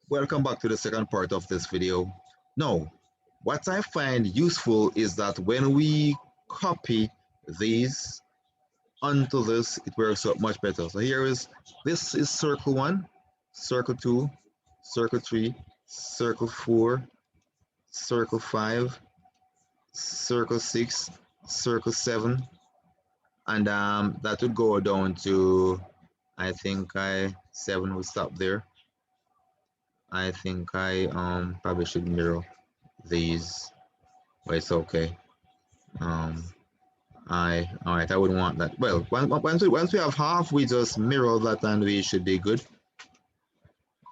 Welcome back to the second part of this video. Now, what I find useful is that when we copy these onto this, it works out much better. So this is circle 1, circle 2, circle 3, circle 4, circle 5, circle 6, circle 7, and that would go down to, I think 7 will stop there. I think I probably should mirror these, but it's okay. All right, I wouldn't want that. Well, once we have half, we just mirror that and we should be good.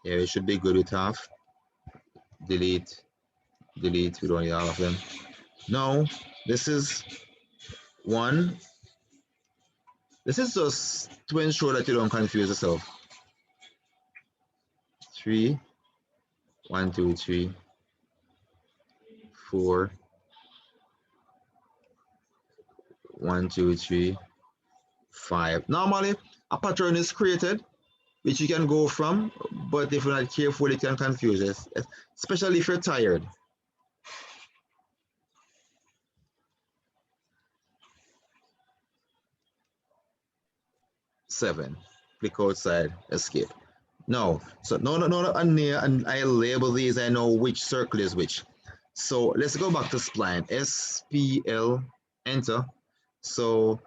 Yeah, we should be good with half. Delete, delete, we don't need all of them. Now, this is one. This is just to ensure that you don't confuse yourself. 3, 1, 2, 3, 4, 1, 2, 3, 5. Normally, a pattern is created which you can go from, but if you're not careful, it can confuse us, especially if you're tired. Seven, click outside, escape. No, so no, and I label these, I know which circle is which. So let's go back to spline, SPL, enter. So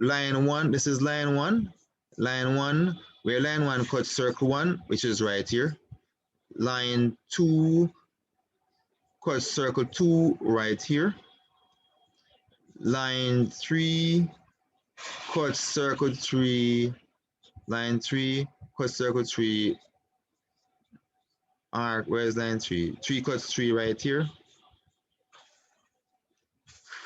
line 1, this is line 1, where line 1 cuts circle 1, which is right here. Line 2 cuts circle 2 right here. Line 3 cuts circle 3, line 3 cuts circle 3. Arc, where's line 3? 3 cuts 3 right here.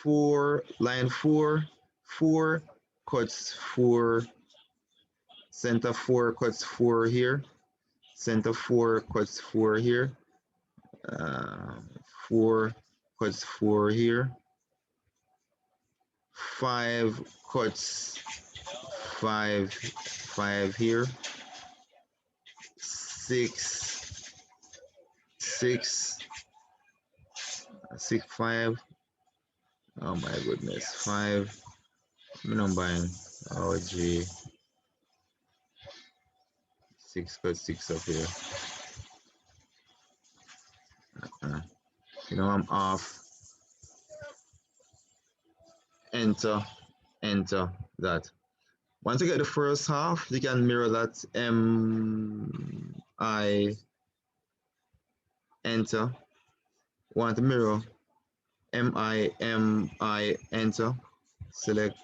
4, line 4, 4 cuts 4. Center 4 cuts 4 here. Center 4 cuts 4 here. 4 cuts 4 here. 5 cuts 5 here. 6, 6, 6, 5. Oh my goodness, 5. Number. Oh gee. 6 cuts 6 up here. I'm off. Enter, enter that. Once you get the first half, you can mirror that I enter. Want to mirror I enter. Select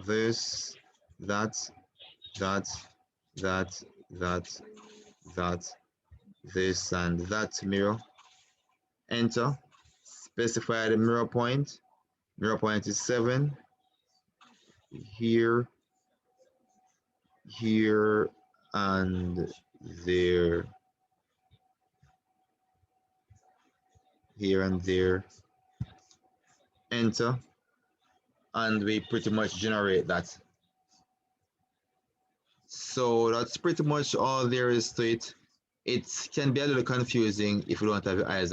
this, that, that, that, this, and that mirror. Enter. Specify the mirror point. Mirror point is 7. Here, here, and there. Here and there. Enter. And we pretty much generate that. So that's pretty much all there is to it. It can be a little confusing if you don't have your eyes on